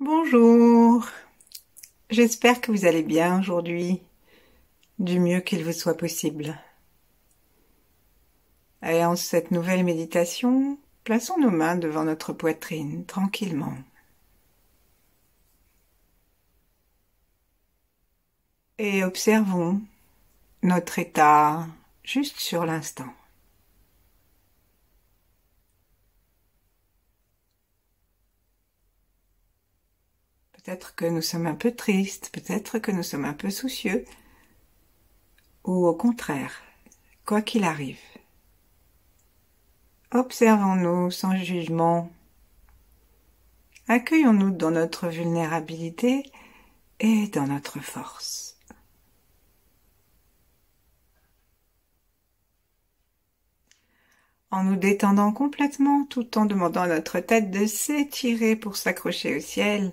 Bonjour, j'espère que vous allez bien aujourd'hui, du mieux qu'il vous soit possible. Et en cette nouvelle méditation, plaçons nos mains devant notre poitrine, tranquillement. Et observons notre état juste sur l'instant. Peut-être que nous sommes un peu tristes, peut-être que nous sommes un peu soucieux, ou au contraire, quoi qu'il arrive. Observons-nous sans jugement. Accueillons-nous dans notre vulnérabilité et dans notre force. En nous détendant complètement tout en demandant à notre tête de s'étirer pour s'accrocher au ciel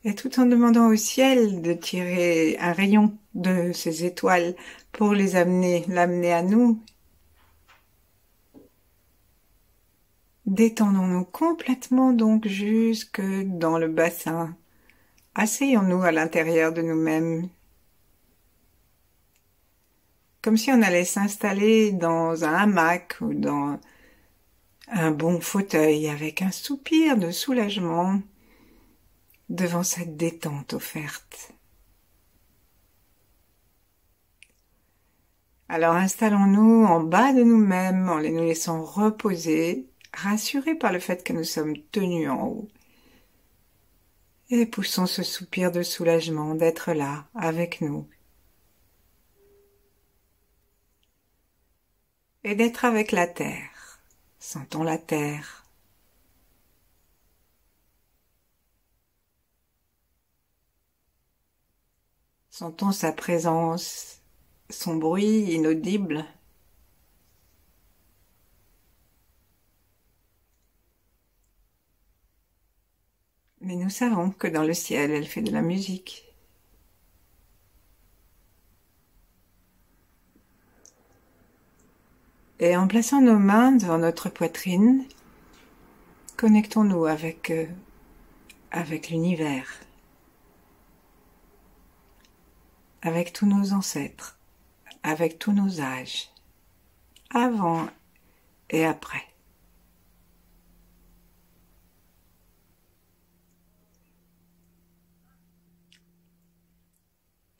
et tout en demandant au ciel de tirer un rayon de ces étoiles pour l'amener à nous. Détendons-nous complètement donc jusque dans le bassin. Asseyons-nous à l'intérieur de nous-mêmes, comme si on allait s'installer dans un hamac ou dans un bon fauteuil avec un soupir de soulagement devant cette détente offerte. Alors installons-nous en bas de nous-mêmes en les nous laissant reposer, rassurés par le fait que nous sommes tenus en haut. Et poussons ce soupir de soulagement d'être là, avec nous. Et d'être avec la terre. Sentons la terre. Sentons sa présence, son bruit inaudible. Mais nous savons que dans le ciel, elle fait de la musique. Et en plaçant nos mains devant notre poitrine, connectons-nous avec l'univers, avec tous nos ancêtres, avec tous nos âges, avant et après.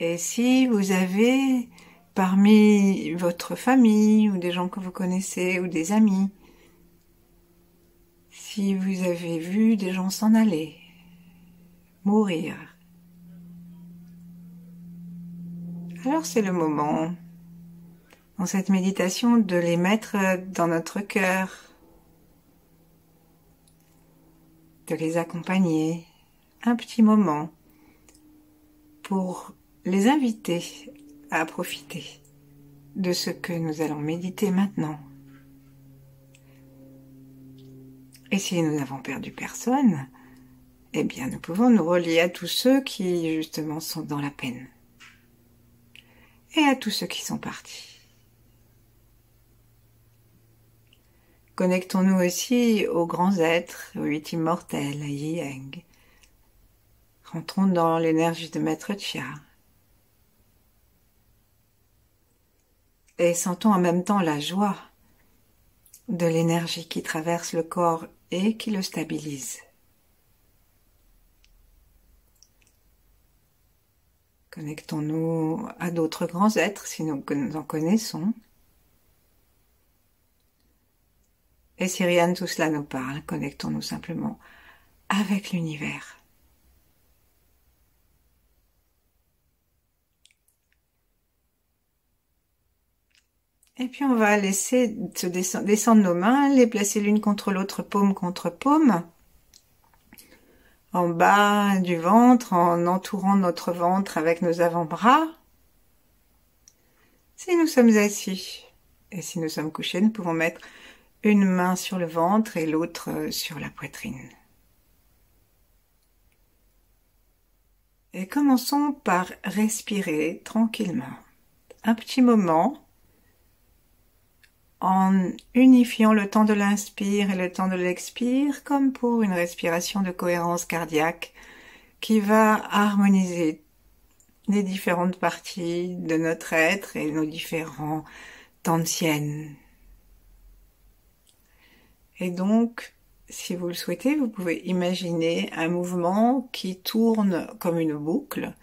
Et si vous avez parmi votre famille ou des gens que vous connaissez ou des amis, si vous avez vu des gens s'en aller, mourir, alors c'est le moment, dans cette méditation, de les mettre dans notre cœur, de les accompagner un petit moment pour les inviter à profiter de ce que nous allons méditer maintenant. Et si nous n'avons perdu personne, eh bien nous pouvons nous relier à tous ceux qui justement sont dans la peine et à tous ceux qui sont partis. Connectons-nous aussi aux grands êtres, aux 8 immortels, à Yi Yang. Rentrons dans l'énergie de Maître Chia. Et sentons en même temps la joie de l'énergie qui traverse le corps et qui le stabilise. Connectons-nous à d'autres grands êtres si nous en connaissons. Et si rien de tout cela nous parle, connectons-nous simplement avec l'univers. Et puis on va laisser descendre nos mains, les placer l'une contre l'autre, paume contre paume, en bas du ventre, en entourant notre ventre avec nos avant-bras. Si nous sommes assis et si nous sommes couchés, nous pouvons mettre une main sur le ventre et l'autre sur la poitrine. Et commençons par respirer tranquillement. Un petit moment en unifiant le temps de l'inspire et le temps de l'expire comme pour une respiration de cohérence cardiaque qui va harmoniser les différentes parties de notre être et nos différents temps de sienne. Et donc, si vous le souhaitez, vous pouvez imaginer un mouvement qui tourne comme une boucle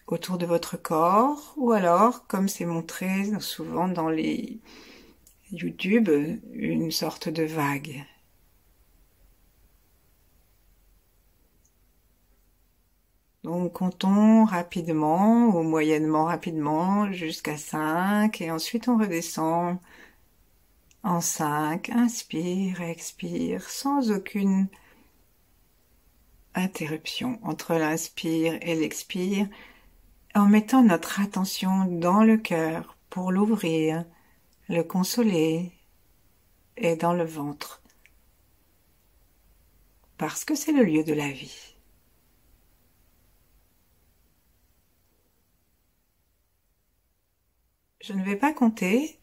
autour de votre corps, ou alors, comme c'est montré souvent dans les YouTube, une sorte de vague. Donc comptons rapidement ou moyennement rapidement jusqu'à 5 et ensuite on redescend en 5. Inspire, expire sans aucune interruption entre l'inspire et l'expire en mettant notre attention dans le cœur pour l'ouvrir, le consoler et dans le ventre parce que c'est le lieu de la vie. Je ne vais pas compter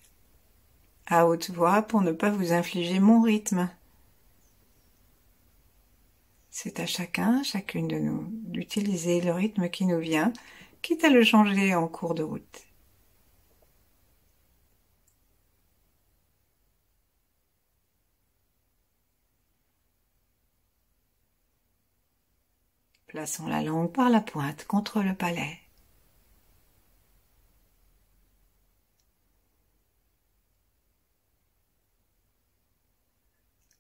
à haute voix pour ne pas vous infliger mon rythme. C'est à chacun, chacune de nous, d'utiliser le rythme qui nous vient, quitte à le changer en cours de route. Plaçons la langue par la pointe contre le palais.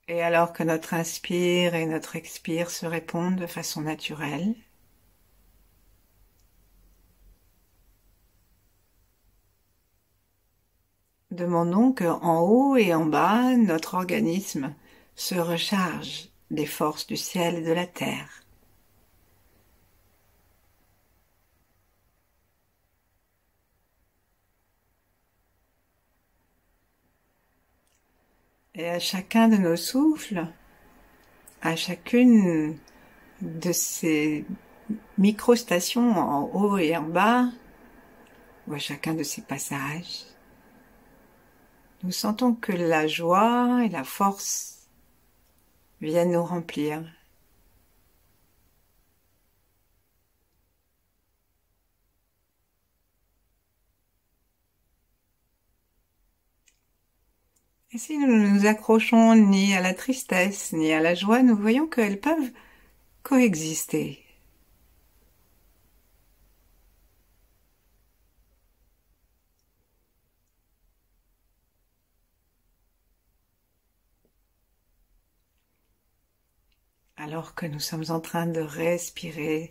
Et alors que notre inspire et notre expire se répondent de façon naturelle, demandons que en haut et en bas, notre organisme se recharge des forces du ciel et de la terre. Et à chacun de nos souffles, à chacune de ces micro-stations en haut et en bas, ou à chacun de ces passages, nous sentons que la joie et la force viennent nous remplir. Et si nous ne nous accrochons ni à la tristesse ni à la joie, nous voyons qu'elles peuvent coexister. Alors que nous sommes en train de respirer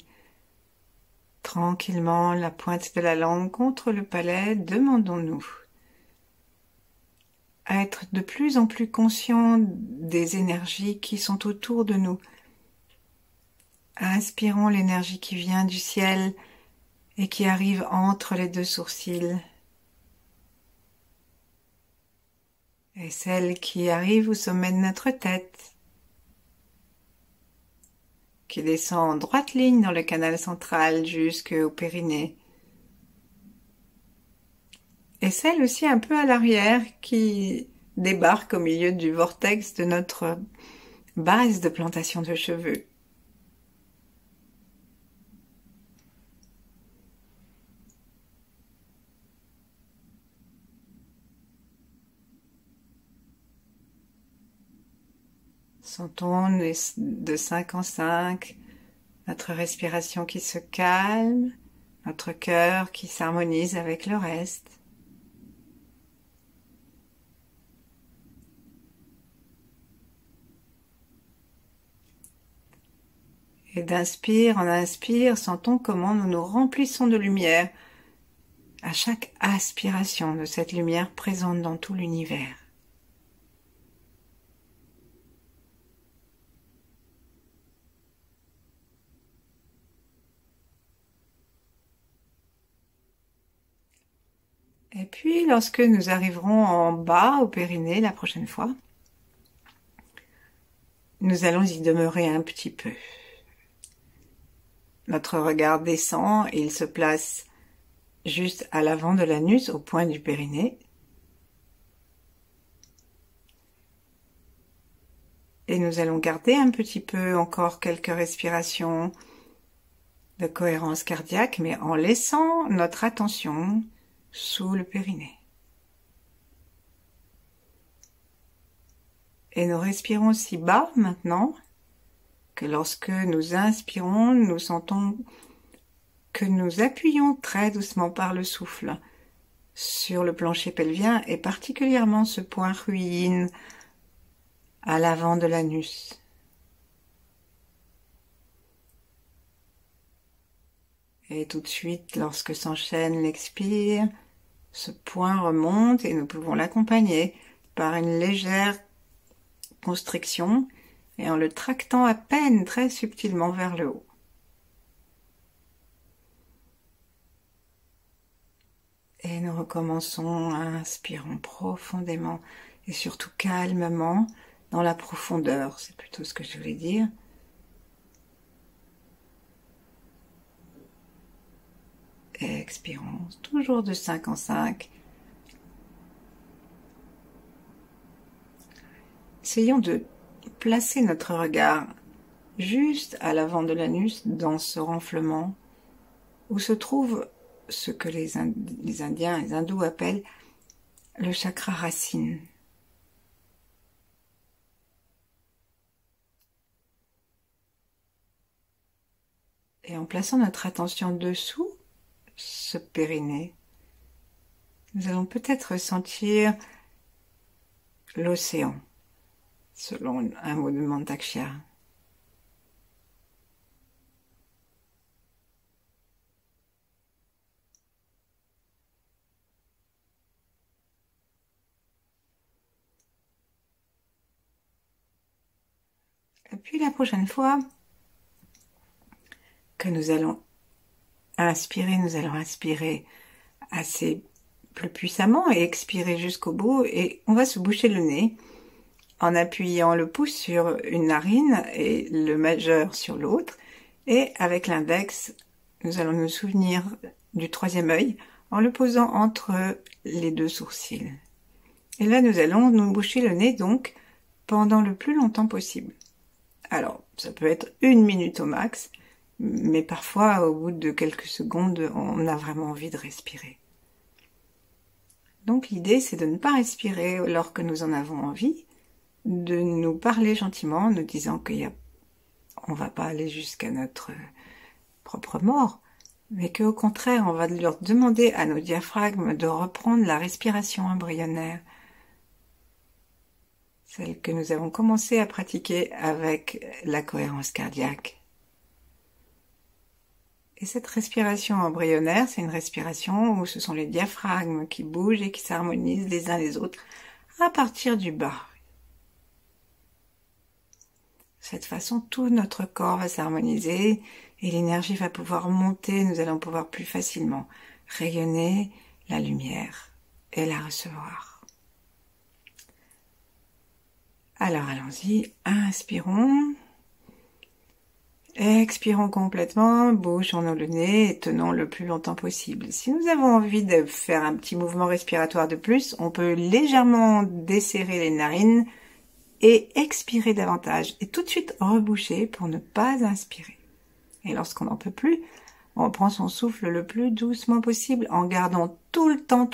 tranquillement la pointe de la langue contre le palais, demandons-nous à être de plus en plus conscients des énergies qui sont autour de nous. Inspirons l'énergie qui vient du ciel et qui arrive entre les deux sourcils, et celle qui arrive au sommet de notre tête, qui descend en droite ligne dans le canal central jusqu'au périnée, et celle aussi un peu à l'arrière qui débarque au milieu du vortex de notre base de plantation de cheveux. Sentons de 5 en 5 notre respiration qui se calme, notre cœur qui s'harmonise avec le reste. Et d'inspire en inspire, sentons comment nous nous remplissons de lumière à chaque aspiration de cette lumière présente dans tout l'univers. Et puis, lorsque nous arriverons en bas au périnée la prochaine fois, nous allons y demeurer un petit peu. Notre regard descend et il se place juste à l'avant de l'anus, au point du périnée. Et nous allons garder un petit peu encore quelques respirations de cohérence cardiaque, mais en laissant notre attention sous le périnée. Et nous respirons si bas maintenant que lorsque nous inspirons, nous sentons que nous appuyons très doucement par le souffle sur le plancher pelvien et particulièrement ce point ruine à l'avant de l'anus. Et tout de suite, lorsque s'enchaîne l'expire, ce point remonte et nous pouvons l'accompagner par une légère constriction et en le tractant à peine très subtilement vers le haut. Et nous recommençons, inspirons profondément et surtout calmement dans la profondeur, c'est plutôt ce que je voulais dire. Et expirons, toujours de 5 en 5. Essayons de placer notre regard juste à l'avant de l'anus dans ce renflement où se trouve ce que les Indiens, les hindous appellent le chakra racine. Et en plaçant notre attention dessous ce périnée, nous allons peut-être ressentir l'océan, selon un mot de Mantakshya. Et puis la prochaine fois que nous allons inspirer assez plus puissamment et expirer jusqu'au bout et on va se boucher le nez en appuyant le pouce sur une narine et le majeur sur l'autre et avec l'index nous allons nous souvenir du troisième œil en le posant entre les deux sourcils. Et là nous allons nous boucher le nez donc pendant le plus longtemps possible. Alors ça peut être 1 minute au max, mais parfois, au bout de quelques secondes, on a vraiment envie de respirer. Donc l'idée, c'est de ne pas respirer lorsque nous en avons envie, de nous parler gentiment en nous disant qu'on va pas aller jusqu'à notre propre mort, mais qu'au contraire, on va leur demander à nos diaphragmes de reprendre la respiration embryonnaire, celle que nous avons commencé à pratiquer avec la cohérence cardiaque. Et cette respiration embryonnaire, c'est une respiration où ce sont les diaphragmes qui bougent et qui s'harmonisent les uns les autres à partir du bas. De cette façon, tout notre corps va s'harmoniser et l'énergie va pouvoir monter, nous allons pouvoir plus facilement rayonner la lumière et la recevoir. Alors allons-y, inspirons. Expirons complètement, bouchons-nous le nez et tenons le plus longtemps possible. Si nous avons envie de faire un petit mouvement respiratoire de plus, on peut légèrement desserrer les narines et expirer davantage. Et tout de suite reboucher pour ne pas inspirer. Et lorsqu'on n'en peut plus, on prend son souffle le plus doucement possible en gardant tout le temps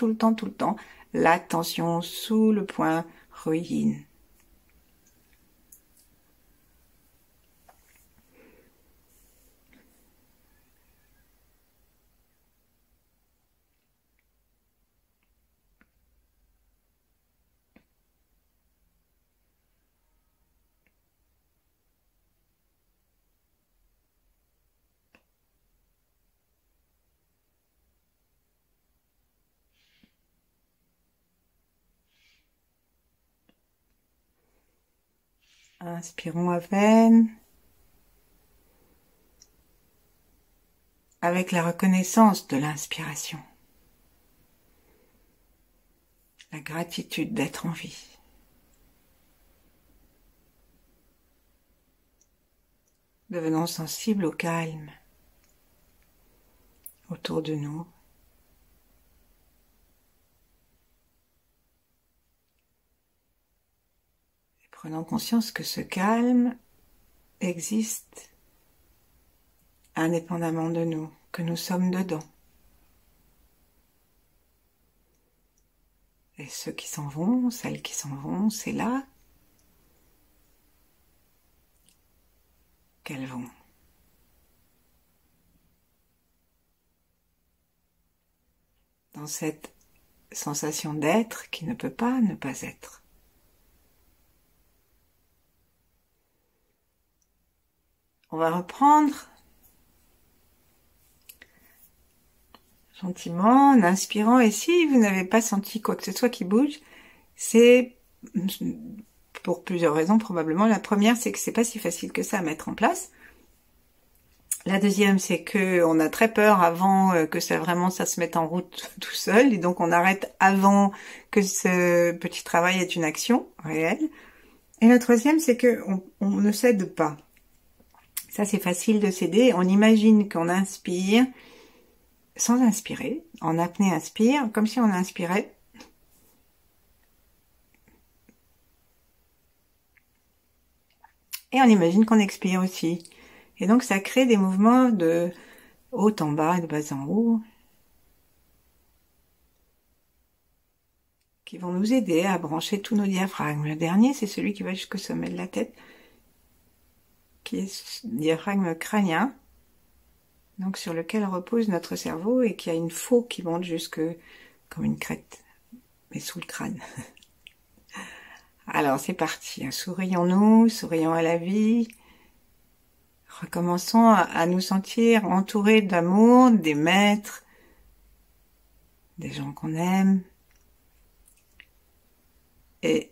l'attention sous le point ruine. Inspirons à peine, avec la reconnaissance de l'inspiration, la gratitude d'être en vie. Devenons sensibles au calme autour de nous. Prenons conscience que ce calme existe indépendamment de nous, que nous sommes dedans. Et ceux qui s'en vont, celles qui s'en vont, c'est là qu'elles vont. Dans cette sensation d'être qui ne peut pas ne pas être. On va reprendre gentiment en inspirant, et si vous n'avez pas senti quoi que ce soit qui bouge, c'est pour plusieurs raisons probablement. La première, c'est que c'est pas si facile que ça à mettre en place. La deuxième, c'est que on a très peur avant que ça se mette en route tout seul, et donc on arrête avant que ce petit travail ait une action réelle. Et la troisième, c'est que on ne cède pas. Ça, c'est facile de céder. On imagine qu'on inspire sans inspirer. En apnée, inspire, comme si on inspirait. Et on imagine qu'on expire aussi. Et donc, ça crée des mouvements de haut en bas et de bas en haut qui vont nous aider à brancher tous nos diaphragmes. Le dernier, c'est celui qui va jusqu'au sommet de la tête, qui est le diaphragme crânien, donc sur lequel repose notre cerveau et qui a une faux qui monte jusque comme une crête, mais sous le crâne. Alors c'est parti, sourions-nous, sourions à la vie, recommençons à nous sentir entourés d'amour, des maîtres, des gens qu'on aime, et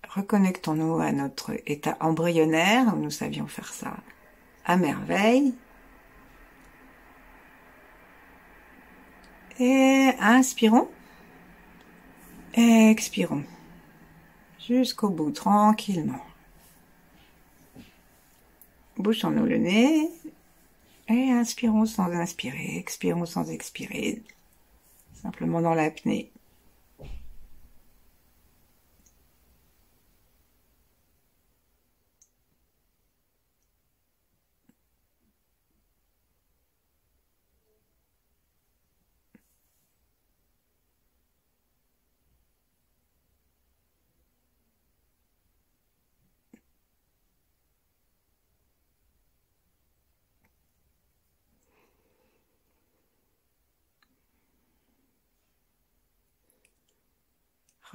reconnectons-nous à notre état embryonnaire, nous savions faire ça à merveille. Et inspirons, et expirons, jusqu'au bout, tranquillement. Bouchons-nous le nez, et inspirons sans inspirer, expirons sans expirer, simplement dans l'apnée.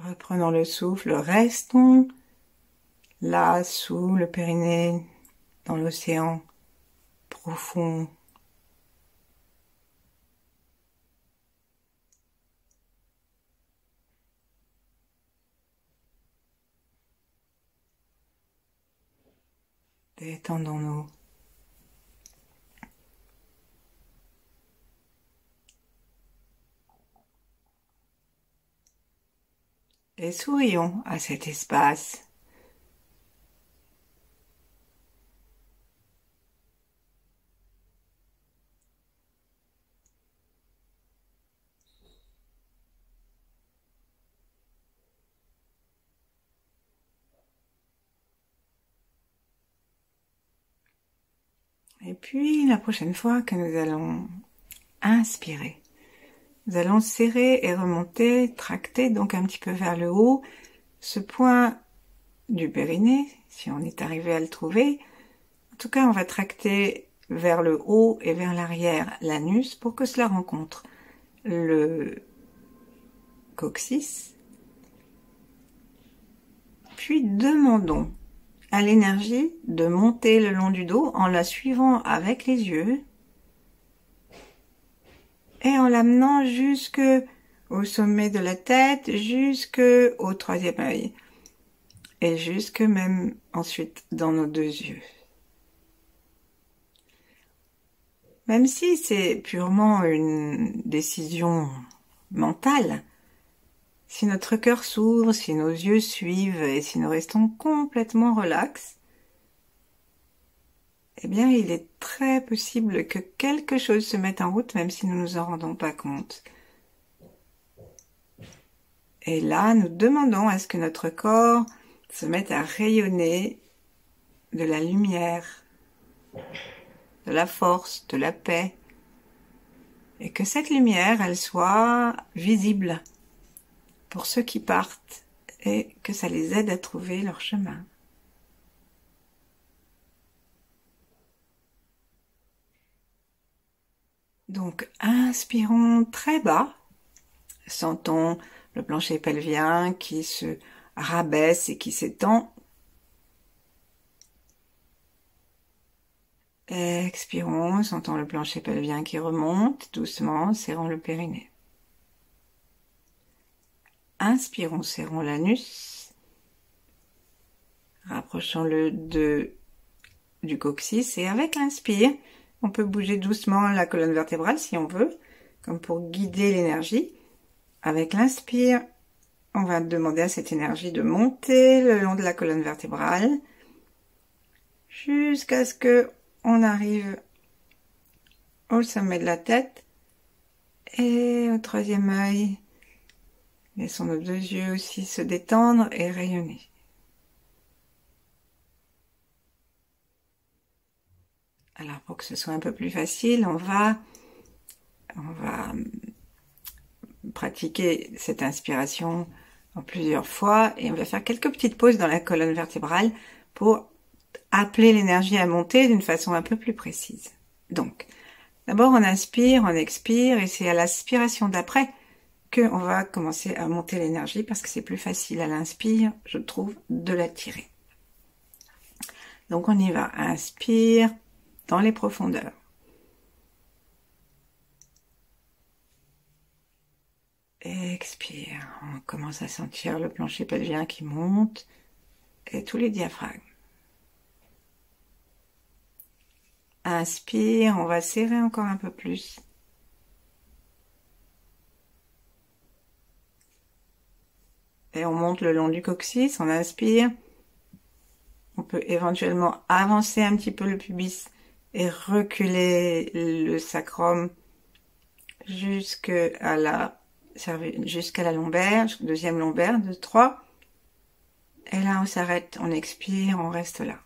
Reprenons le souffle, restons là sous le périnée, dans l'océan profond. Détendons-nous. Et sourions à cet espace. Et puis, la prochaine fois que nous allons inspirer, nous allons serrer et remonter, tracter donc un petit peu vers le haut, ce point du périnée, si on est arrivé à le trouver. En tout cas, on va tracter vers le haut et vers l'arrière l'anus pour que cela rencontre le coccyx. Puis demandons à l'énergie de monter le long du dos en la suivant avec les yeux et en l'amenant jusque au sommet de la tête, jusque au troisième œil et jusque même ensuite dans nos deux yeux. Même si c'est purement une décision mentale, si notre cœur s'ouvre, si nos yeux suivent et si nous restons complètement relax, eh bien, il est très possible que quelque chose se mette en route, même si nous ne nous en rendons pas compte. Et là, nous demandons à ce que notre corps se mettent à rayonner de la lumière, de la force, de la paix, et que cette lumière, elle soit visible pour ceux qui partent et que ça les aide à trouver leur chemin. Donc, inspirons très bas, sentons le plancher pelvien qui se rabaisse et qui s'étend. Expirons, sentons le plancher pelvien qui remonte doucement, serrons le périnée. Inspirons, serrons l'anus, rapprochons-le du coccyx et avec l'inspire, on peut bouger doucement la colonne vertébrale si on veut, comme pour guider l'énergie. Avec l'inspire, on va demander à cette énergie de monter le long de la colonne vertébrale jusqu'à ce que on arrive au sommet de la tête et au troisième œil. Laissons nos deux yeux aussi se détendre et rayonner. Alors pour que ce soit un peu plus facile, on va pratiquer cette inspiration en plusieurs fois et on va faire quelques petites pauses dans la colonne vertébrale pour appeler l'énergie à monter d'une façon un peu plus précise. Donc, d'abord on inspire, on expire et c'est à l'aspiration d'après qu'on va commencer à monter l'énergie parce que c'est plus facile à l'inspire, je trouve, de la tirer. Donc on y va, inspire dans les profondeurs. Expire, on commence à sentir le plancher pelvien qui monte et tous les diaphragmes. Inspire, on va serrer encore un peu plus. Et on monte le long du coccyx, on inspire. On peut éventuellement avancer un petit peu le pubis et reculer le sacrum jusqu'à la lombaire, deuxième lombaire, 2, 3. Et là, on s'arrête, on expire, on reste là.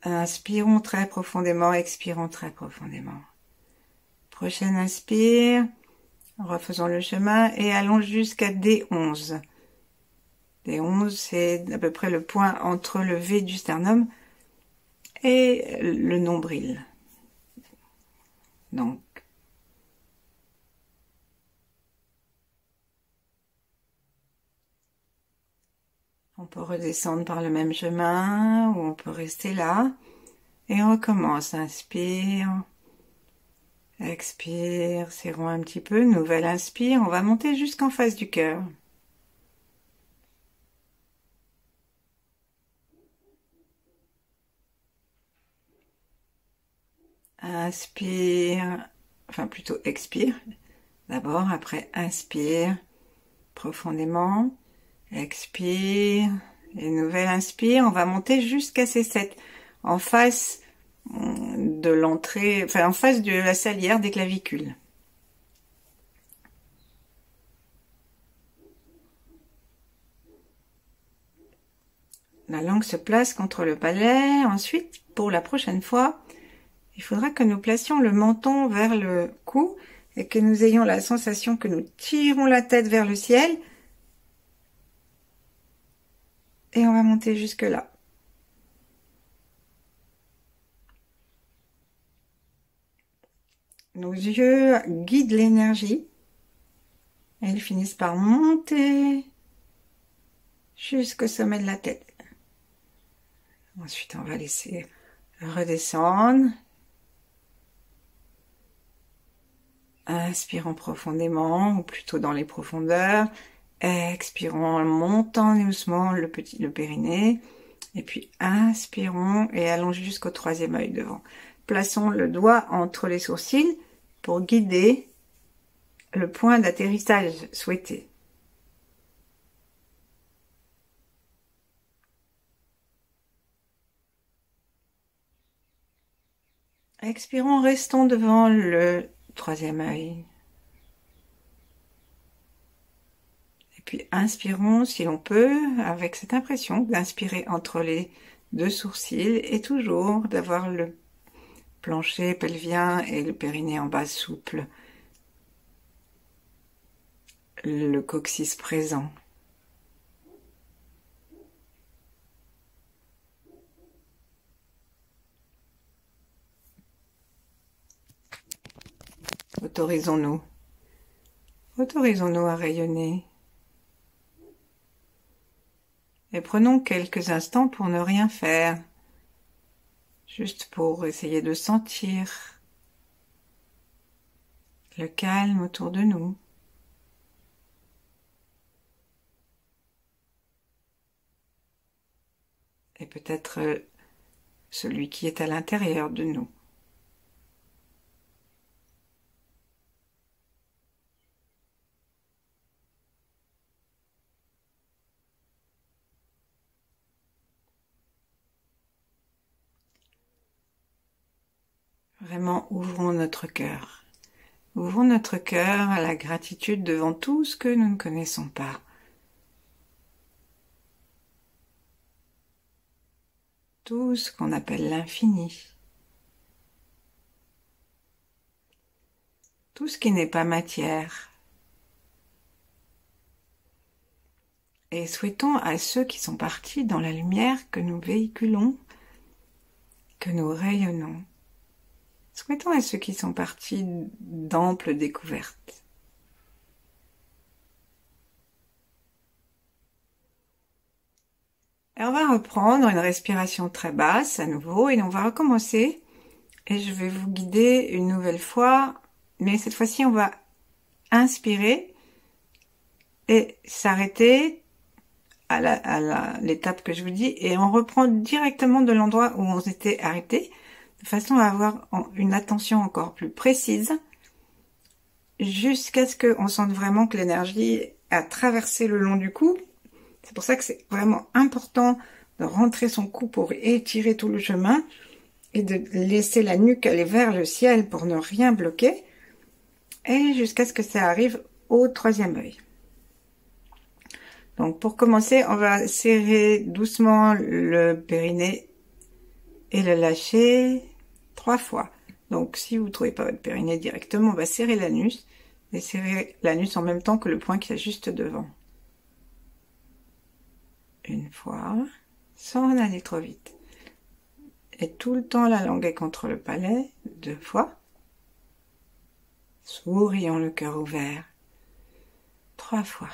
Inspirons très profondément, expirons très profondément. Prochaine inspire, refaisons le chemin et allons jusqu'à D11. D11, c'est à peu près le point entre le V du sternum et le nombril. Donc, on peut redescendre par le même chemin ou on peut rester là. Et on recommence. Inspire, expire, serrons un petit peu. Nouvelle inspire, on va monter jusqu'en face du cœur. Inspire, enfin plutôt expire. D'abord, après inspire profondément. Expire. Et nouvelle inspire, on va monter jusqu'à C7. En face de l'entrée, enfin en face de la salière des clavicules. La langue se place contre le palais. Ensuite, pour la prochaine fois, il faudra que nous placions le menton vers le cou et que nous ayons la sensation que nous tirons la tête vers le ciel. Et on va monter jusque là. Nos yeux guident l'énergie. Et ils finissent par monter jusqu'au sommet de la tête. Ensuite, on va laisser redescendre. Inspirons profondément, ou plutôt dans les profondeurs. Expirons en montant doucement le périnée. Et puis inspirons et allons jusqu'au troisième œil devant. Plaçons le doigt entre les sourcils pour guider le point d'atterrissage souhaité. Expirons, restons devant le troisième œil. Puis inspirons si l'on peut, avec cette impression d'inspirer entre les deux sourcils et toujours d'avoir le plancher pelvien et le périnée en bas souple, le coccyx présent. Autorisons-nous. Autorisons-nous à rayonner. Et prenons quelques instants pour ne rien faire, juste pour essayer de sentir le calme autour de nous. Et peut-être celui qui est à l'intérieur de nous. Vraiment, ouvrons notre cœur. Ouvrons notre cœur à la gratitude devant tout ce que nous ne connaissons pas. Tout ce qu'on appelle l'infini. Tout ce qui n'est pas matière. Et souhaitons à ceux qui sont partis dans la lumière que nous véhiculons, que nous rayonnons. Souhaitons à ceux qui sont partis d'amples découvertes. Et on va reprendre une respiration très basse à nouveau et on va recommencer. Et je vais vous guider une nouvelle fois, mais cette fois-ci on va inspirer et s'arrêter à l'étape que je vous dis et on reprend directement de l'endroit où on s'était arrêté de façon à avoir une attention encore plus précise jusqu'à ce qu'on sente vraiment que l'énergie a traversé le long du cou. C'est pour ça que c'est vraiment important de rentrer son cou pour étirer tout le chemin et de laisser la nuque aller vers le ciel pour ne rien bloquer et jusqu'à ce que ça arrive au troisième œil. Donc pour commencer, on va serrer doucement le périnée et le lâcher 3 fois. Donc si vous ne trouvez pas votre périnée directement, on va serrer l'anus et serrer l'anus en même temps que le point qui est juste devant. Une fois, sans en aller trop vite. Et tout le temps la langue est contre le palais, 2 fois. Sourions le cœur ouvert, 3 fois.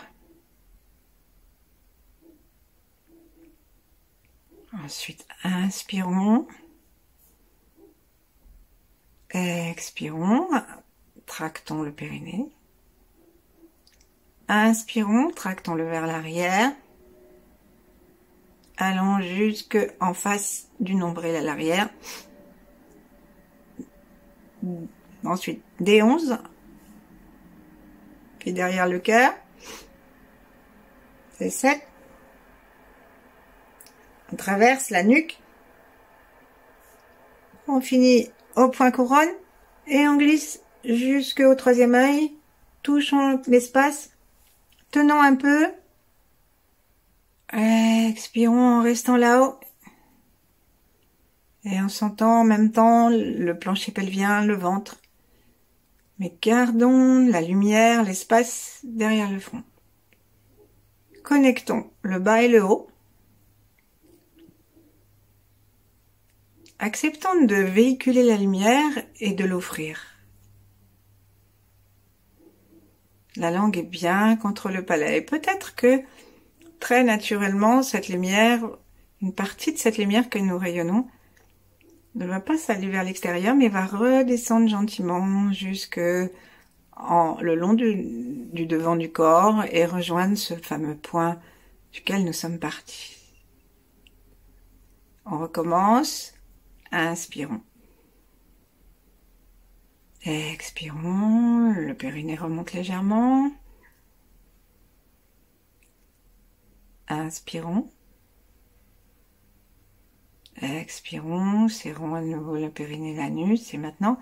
Ensuite, inspirons. Expirons, tractons le périnée. Inspirons, tractons-le vers l'arrière. Allons jusque en face du nombril à l'arrière. Ensuite, D11. Puis derrière le cœur. C'est 7. On traverse la nuque. On finit au point couronne. Et on glisse jusqu'au troisième œil. Touchons l'espace. Tenons un peu. Expirons en restant là-haut. Et en sentant en même temps le plancher pelvien, le ventre. Mais gardons la lumière, l'espace derrière le front. Connectons le bas et le haut. Acceptons de véhiculer la lumière et de l'offrir. La langue est bien contre le palais. Et peut-être que très naturellement, cette lumière, une partie de cette lumière que nous rayonnons, ne va pas s'aller vers l'extérieur, mais va redescendre gentiment jusque le long du devant du corps et rejoindre ce fameux point duquel nous sommes partis. On recommence. Inspirons. Expirons. Le périnée remonte légèrement. Inspirons. Expirons, serrons à nouveau le périnée, l'anus. Et maintenant,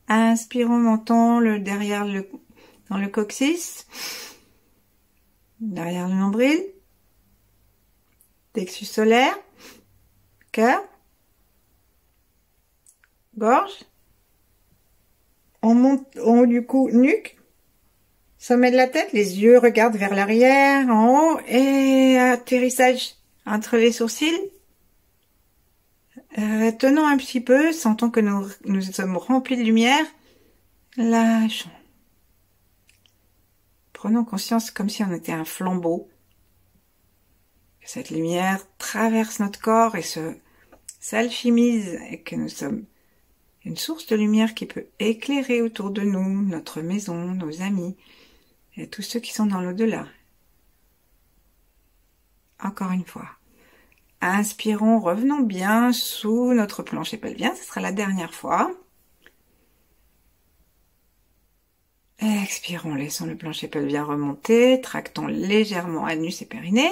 inspirons, montons le derrière dans le coccyx. derrière le nombril, plexus solaire, cœur, gorge, on monte en haut du cou, nuque, sommet de la tête, les yeux regardent vers l'arrière, en haut, et atterrissage entre les sourcils. Tenons un petit peu, sentons que nous sommes remplis de lumière, lâchons. Prenons conscience comme si on était un flambeau, que cette lumière traverse notre corps et s'alchimise, et que nous sommes une source de lumière qui peut éclairer autour de nous, notre maison, nos amis, et tous ceux qui sont dans l'au-delà. Encore une fois. Inspirons, revenons bien sous notre plancher pelvien, ce sera la dernière fois. Expirons, laissons le plancher pelvien remonter, tractons légèrement anus et périnée.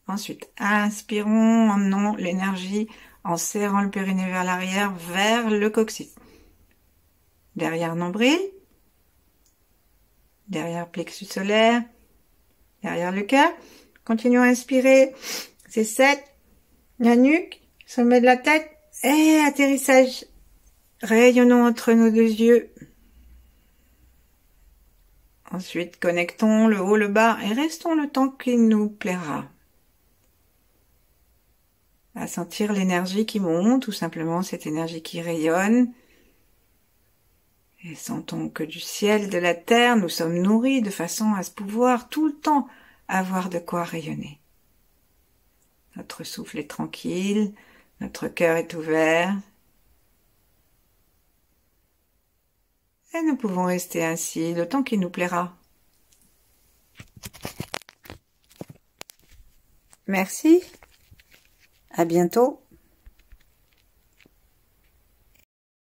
Ensuite, inspirons, emmenons l'énergie en serrant le périnée vers l'arrière, vers le coccyx. Derrière nombril, derrière plexus solaire, derrière le cœur. Continuons à inspirer, c'est 7, la nuque, sommet de la tête, et atterrissage. Rayonnons entre nos deux yeux. Ensuite, connectons le haut, le bas, et restons le temps qu'il nous plaira. À sentir l'énergie qui monte, ou simplement cette énergie qui rayonne. Et sentons que du ciel, de la terre, nous sommes nourris de façon à se pouvoir tout le temps avoir de quoi rayonner. Notre souffle est tranquille, notre cœur est ouvert. Et nous pouvons rester ainsi le temps qu'il nous plaira. Merci. À bientôt.